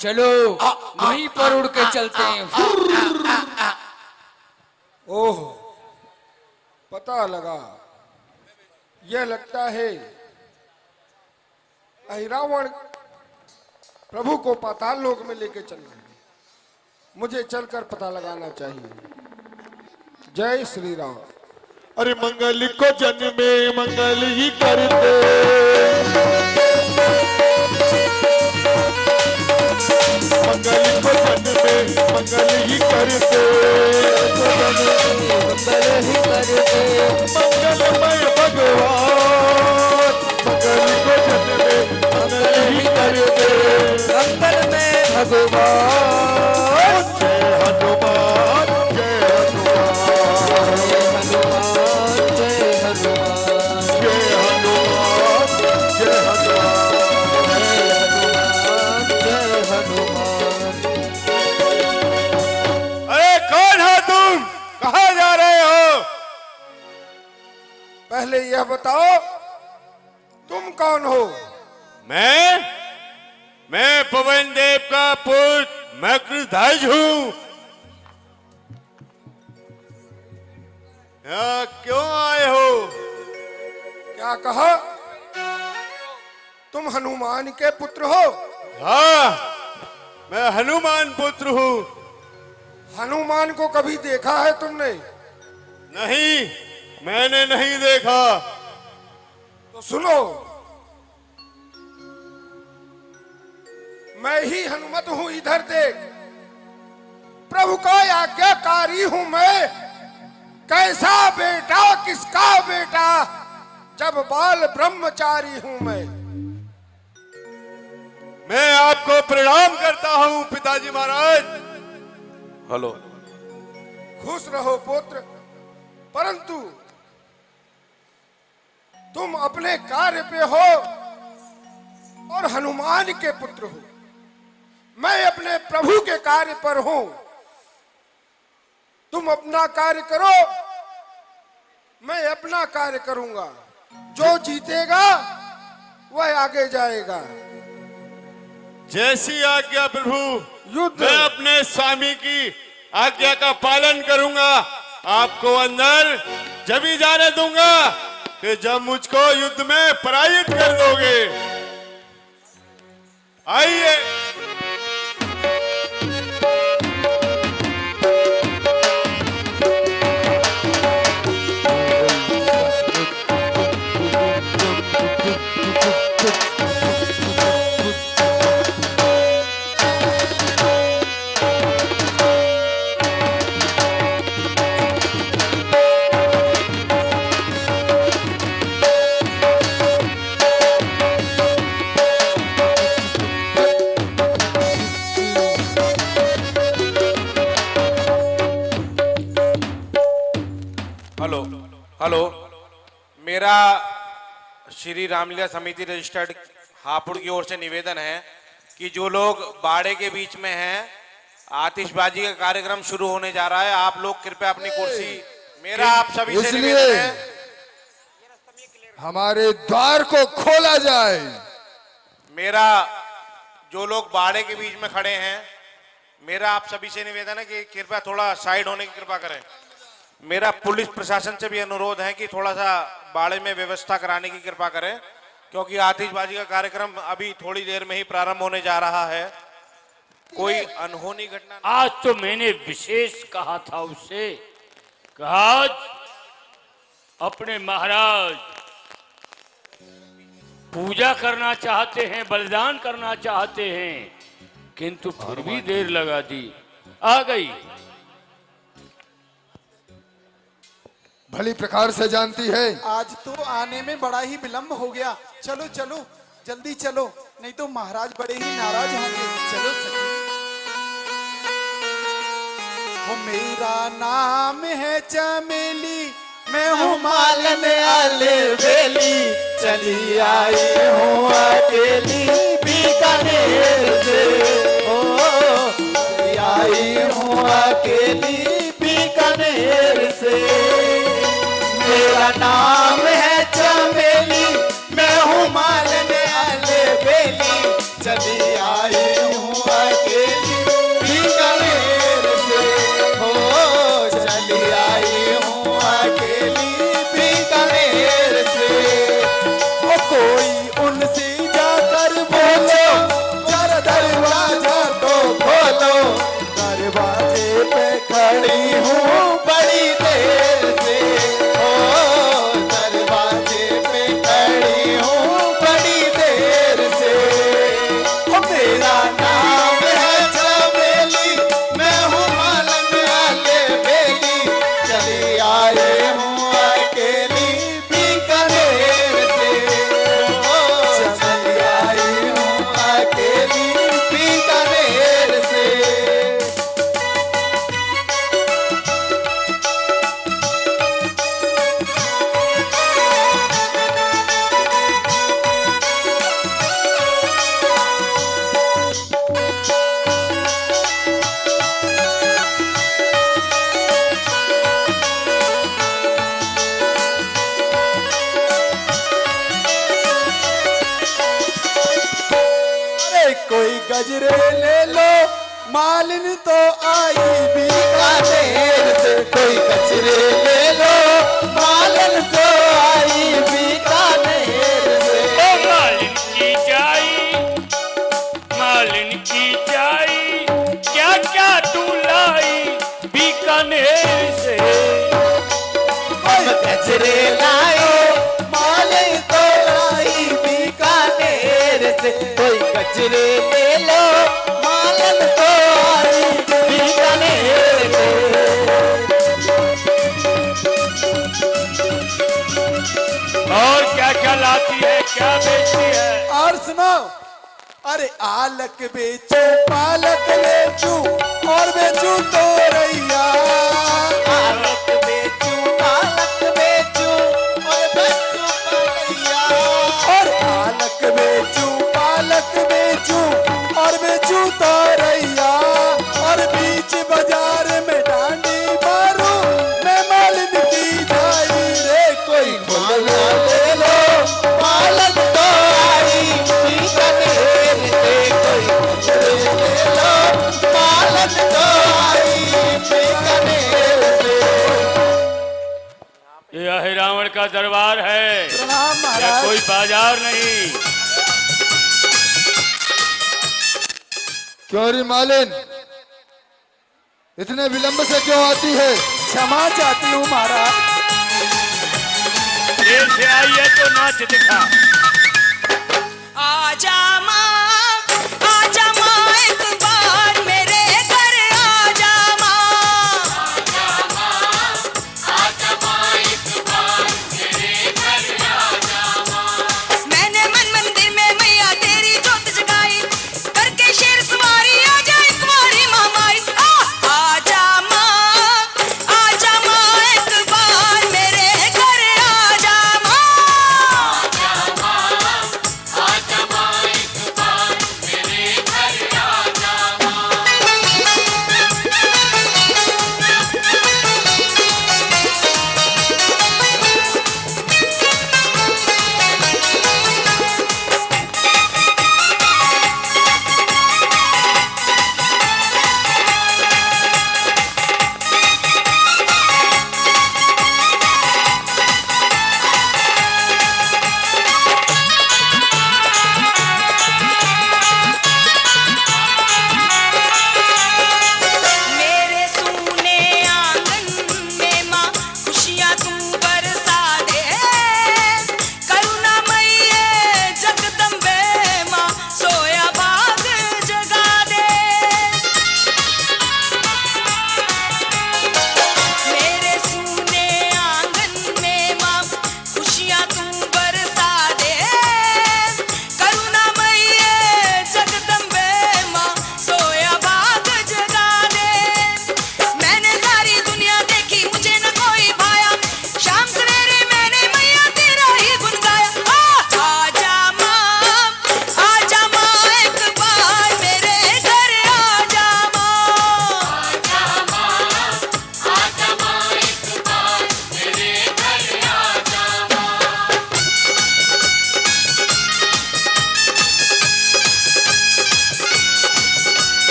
चलो वहीं पर उड़ के चलते हैं। ओह, पता लगा, यह लगता है अहिरावण प्रभु को पाताल लोक में लेके चल रहे हैं। मुझे चलकर पता लगाना चाहिए। जय श्री राम। अरे मंगल को जन्मे मंगल ही करते, मंगल को जन्मे मंगल ही करते, मंगल ही करते, मंगलमय भगवान, मंगल को जन्मे मंगल ही करते, मंगलमय भगवान। जय हनुमान जय हनुमान, जय हनुमान जय हनुमान, जय हनुमान। अरे कौन हो तुम, कहाँ जा रहे हो? पहले यह बताओ तुम कौन हो? मैं पवन देव का पुत्र मकरध्वज हूँ। यहाँ क्यों आए हो? क्या कहा? तुम हनुमान के पुत्र हो? हाँ, मैं हनुमान पुत्र हूँ। हनुमान को कभी देखा है तुमने? नहीं, मैंने नहीं देखा। तो सुनो, मैं ही हनुमत हूं, इधर देख। प्रभु का आज्ञाकारी हूं मैं। कैसा बेटा किसका बेटा, जब बाल ब्रह्मचारी हूं मैं आपको प्रणाम करता हूं पिताजी महाराज। हेलो। खुश रहो पुत्र, परंतु तुम अपने कार्य पे हो और हनुमान के पुत्र हो। मैं अपने प्रभु के कार्य पर हूं। तुम अपना कार्य करो, मैं अपना कार्य करूंगा। जो जीतेगा वह आगे जाएगा। जैसी आज्ञा प्रभु। युद्ध। मैं अपने स्वामी की आज्ञा का पालन करूंगा। आपको अंदर जब ही जाने दूंगा कि जब मुझको युद्ध में पराजित कर दोगे। आइए। हेलो हेलो, मेरा श्री रामलीला समिति रजिस्टर्ड हापुड़ की ओर से निवेदन है कि जो लोग बाड़े के बीच में हैं, आतिशबाजी का कार्यक्रम शुरू होने जा रहा है, आप लोग कृपया अपनी कुर्सी, मेरा आप सभी से निवेदन है हमारे द्वार को खोला जाए। मेरा जो लोग बाड़े के बीच में खड़े हैं, मेरा आप सभी से निवेदन है कि कृपया थोड़ा साइड होने की कृपा करें। मेरा पुलिस प्रशासन से भी अनुरोध है कि थोड़ा सा बाड़े में व्यवस्था कराने की कृपा करें, क्योंकि आतिशबाजी का कार्यक्रम अभी थोड़ी देर में ही प्रारंभ होने जा रहा है। कोई अनहोनी घटना आज तो मैंने विशेष कहा था उससे, कहा आज अपने महाराज पूजा करना चाहते हैं, बलिदान करना चाहते हैं, किंतु फिर भी देर लगा दी, आ गई। भली प्रकार से जानती है। आज तो आने में बड़ा ही विलंब हो गया। चलो चलो जल्दी चलो, नहीं तो महाराज बड़े ही नाराज होंगे। चलो सखी। वो मेरा नाम है चमेली, मैं हूँ मालन आले बेली, चली आई हूँ अकेली बीकानेर से। ओ चली आई हूँ अकेली बीकानेर से। मेरा नाम है चमेली, मैं हूँ मालन आले बेली, चली आई हूँ अकेली बीकानेर से। हो चली आई हूँ अकेली बीकानेर से। ओ कोई उनसे जाकर बोलो, जरा दरवाजा तो खोलो, दरवाजे पे खड़ी हूँ बड़ी देर से। गजरे ले लो, मालिन तो आई बीकानेर से। कोई गजरे ले लो, मालिन तो आई बीकानेर से। ओ मालिन की जाई, मालिन की जाई, क्या क्या तू लाई बीकानेर से। कोई गजरे लाओ, मालिन तो आई बीकानेर से। कोई गजरे ले लो, मालन तो आई बीकानेर से। और क्या क्या लाती है, क्या बेचती है? और सुनो, अरे आलक बेचू, पालक बेचू, और बेचू तो रैया। आलक बेचू, पालक बेचू, और बेचू रैया। और आलक बेचू, पालक बेचू, और बेचू तो रैया। और बीच बाजार में डांडी मारू, मैं मालिन की जाई रे। कोई खोलना ले लो, मालन तो आई बीकानेर से। कोई ले लो, मालन तो आई बीकानेर से। यह रावण का दरबार है, प्रणाम यह महाराज। कोई बाजार नहीं। क्यों रे मालिन, इतने विलंब से क्यों आती है? क्षमा चाहती हूँ महाराज। देर से आई है तो नाच दिखा। आजा माँ, आजा माँ, एक बार मेरे घर आजा माँ। आजा माँ, आजा माँ, एक बार मेरे घर आजा माँ। मैंने मन मंदिर में मैया तेरी जोत जगाई, करके शेर सवारी आजा एक बारी माँ माई। आजा माँ, एक बार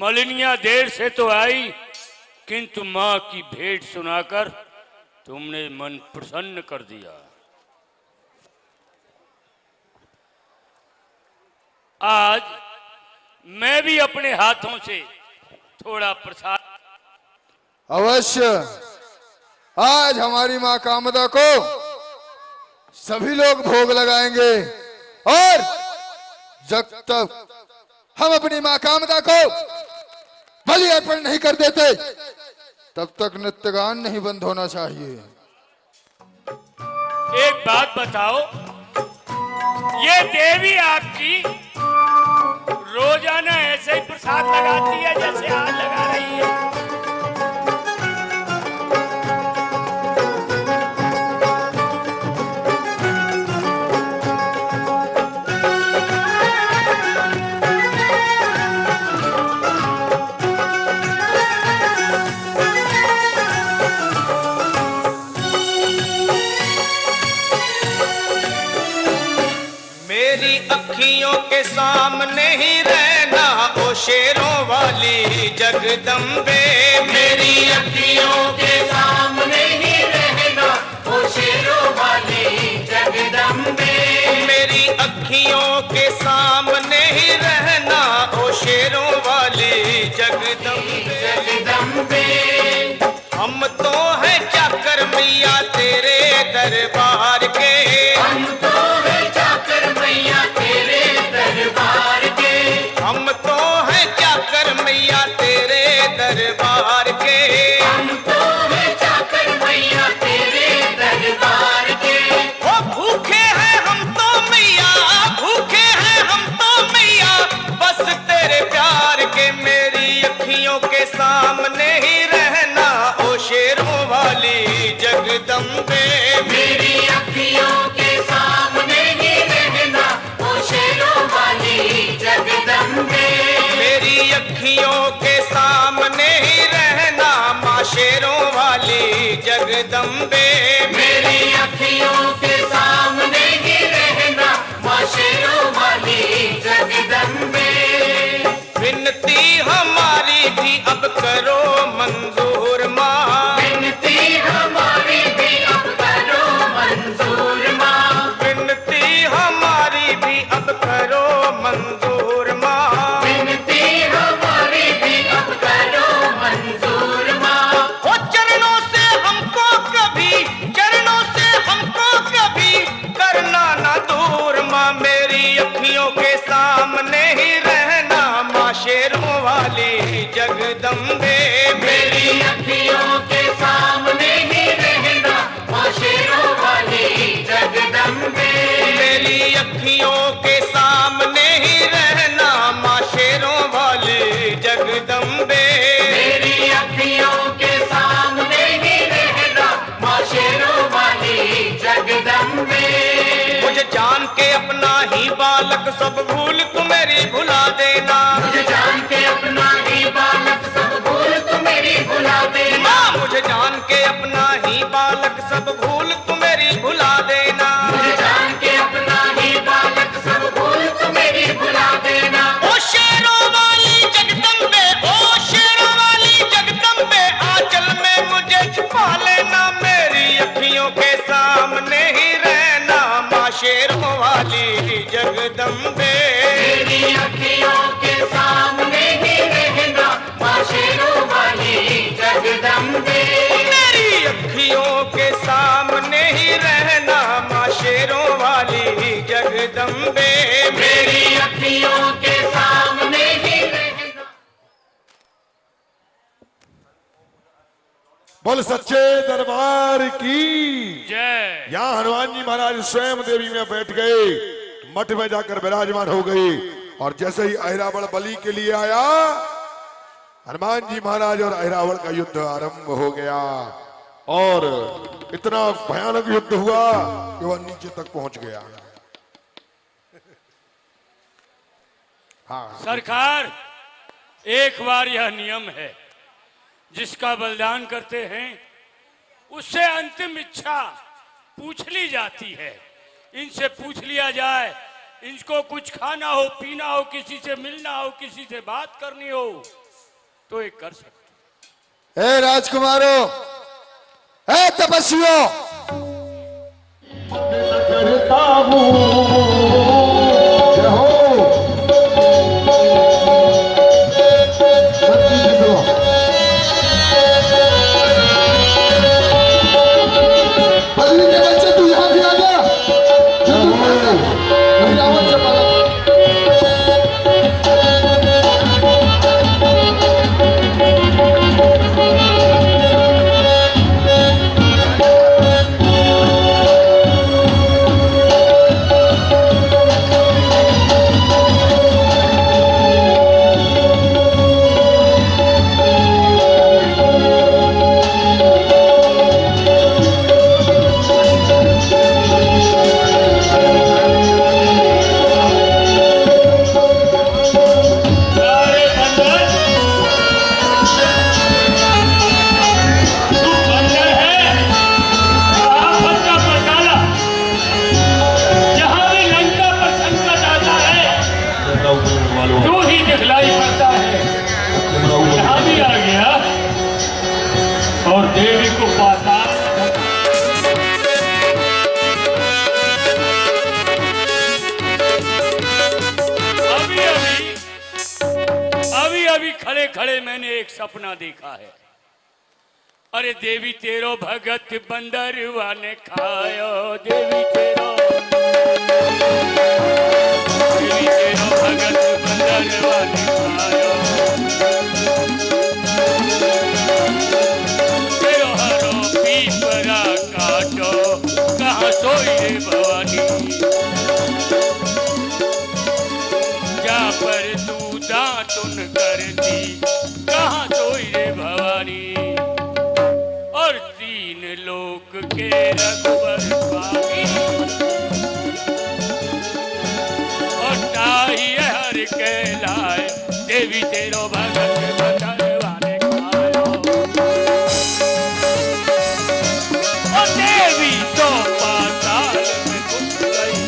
मलिनिया देर से तो आई, किंतु मां की भेंट सुनाकर तुमने मन प्रसन्न कर दिया। आज मैं भी अपने हाथों से थोड़ा प्रसाद। अवश्य आज हमारी मां कामदा को सभी लोग भोग लगाएंगे और जब तक हम अपनी मां कामदा को बलि अर्पण नहीं कर देते तब तक नृत्यगान नहीं बंद होना चाहिए। एक बात बताओ, ये देवी आपकी रोजाना ऐसे ही प्रसाद लगाती है जैसे आज लगा रही है? अखियों के सामने ही रहना ओ शेरों वाली जगदम्बे, मेरी अखियों के सामने ही रहना ओ शेरों वाली जगदम्बे, मेरी अखियों के सामने ही रहना ओ शेरों वाली जगदम्बे, जगदम्बे। हम तो हैं चाकर मैया तेरे दरबार के, हम तो हैं चाकर मैया तेरे दरबार के, हम तो हैं चाकर मैया तेरे दरबार के, हम तो हैं चाकर मैया तेरे दरबार के। ओ भूखे हैं हम तो मैया, भूखे हैं हम तो मैया बस तेरे प्यार के, मेरी अखियों के सामने ही रहना ओ शेरों वाली जगदम्बे, मेरी अखियों के सामने ही रहना ओ शेरों वाली जगदम्बे, मेरी अखियों के सामने ही रहना माँ शेरों वाली जगदम्बे, मेरी अखियों के सामने ही रहना माँ शेरों वाली जगदम्बे। विनती हमारी भी अब करो मंजूर माँ, विनती हमारी भी अब करो मंजूर माँ, विनती हमारी भी अब करो मंजूर माँ, विनती हमारी भी अब करो मंजूर माँ। ओ चरणों से हमको कभी, चरणों से हमको कभी करना ना दूर माँ, मेरी अखियों के सामने ही रहना माँ शेरों वाली जगदम्बे, मेरी अखियों के सामने ही रहना माँ शेरों वाली जगदम्बे, मेरी अखियों के सामने ही रहना माँ शेरों वाली जगदम्बे, मेरी अखियों के सामने ही रहना माँ शेरों वाली जगदम्बे। मुझे जान के अपना ही बालक सब भूल तू मेरी भुला देना, मुझे जान के अपना ही बालक सब भूल तू मेरी भुला देना, मुझे जान के अपना ही बालक सब भूल तू मेरी भुला देना, मुझे जान के अपना ही बालक सब भूल तू मेरी भुला देना। ओ शेरों वाली जगदम्बे, ओ शेरों वाली जगदम्बे आंचल में मुझे छुपा लेना, मेरी अखियों के सामने ही रहना माँ शेरों वाली जगदम्बे, मेरी अखियों के सामने ही रहना माँ शेरों वाली जगदम्बे, मेरी अखियों के सामने ही रहना माँ शेरों वाली जगदम्बे, मेरी अखियों के सामने ही रहना। बोल सच्चे दरबार की जय। यहाँ हनुमान जी महाराज स्वयं देवी में बैठ गए, मठ में जाकर विराजमान हो गए, और जैसे ही अहिरावण बलि के लिए आया, हनुमान जी महाराज और अहिरावण का युद्ध आरंभ हो गया, और इतना भयानक युद्ध हुआ कि वह नीचे तक पहुंच गया। हाँ सरकार, एक बार यह नियम है, जिसका बलिदान करते हैं उससे अंतिम इच्छा पूछ ली जाती है। इनसे पूछ लिया जाए, इनको कुछ खाना हो, पीना हो, किसी से मिलना हो, किसी से बात करनी हो, तो ये कर सकते। ए राजकुमारों, ए तपस्वियों, करता हूँ जय हो। बलि के बच्चे तू यहाँ भी आ गया, जो तू वही रावण से पाला। खड़े खड़े मैंने एक सपना देखा है। अरे देवी तेरो भगत बंदरवा ने खायो, देवी तेरो भगत बंदरवा ने खायो, तेरो हरो पीपरा काटो, कहाँ सोई रे भवानी, जा पर तू दातुन करती, कहाँ सोई रे भवानी। और तीन लोक के रघुवर स्वामी, और ताही हर के लाए, देवी तेरो भगत बंदरवा ने खायो। और देवी तो पाताल में घुस गई,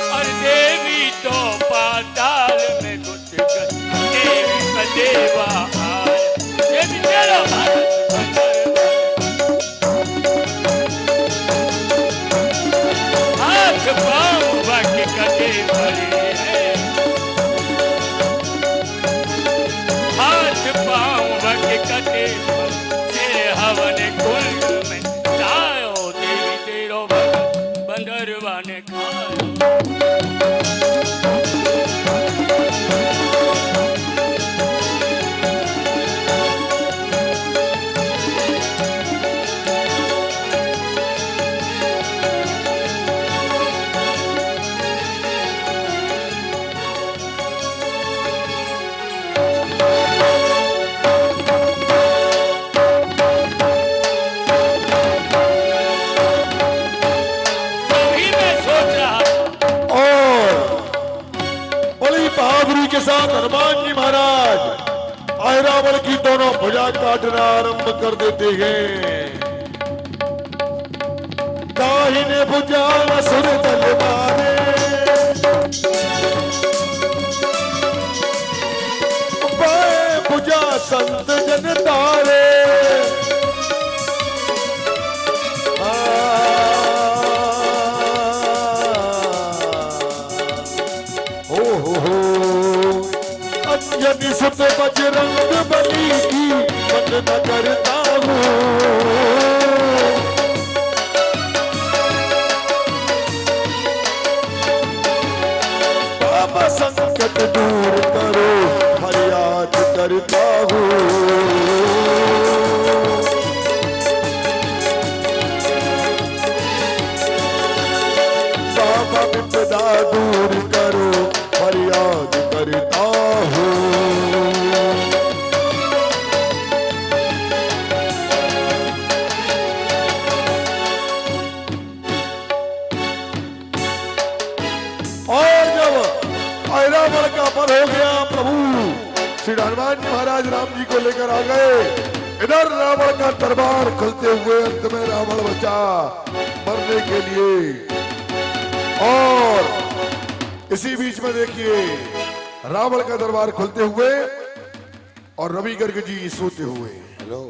और देवी तो पाताल में घुस गई, देवी का देवा आया, देवी तेरो भगत बंदरवा ने। हाथ पाँव बाकी कटे भरे हैं, हाथ पाँव बाकी कटे भरे, हवन कुंड में लायो, देवी तेरो भगत बंदरवा ने खायो। के साथ हनुमान जी महाराज आयरावल की दोनों भुजा काटना आरंभ कर देते हैं। दाहिने भुजा असुर तलवारे, बाएं भुजा संत जन तारे, अंजनी सुत बजरंग बली की वंदना करता हूँ। बाबा संकट दूर करो फरियाद करता हूँ। बाबा विपदा दूर करो फरियाद करता हूँ। और जब ऐरावल का वध हो गया, प्रभु श्री हनुमान जी महाराज राम जी को लेकर आ गए। इधर रावण का दरबार खुलते हुए अंत में रावण बचा मरने के लिए। और इसी बीच में देखिए रावण का दरबार खुलते हुए और रवि गर्ग जी सोते हुए। हेलो।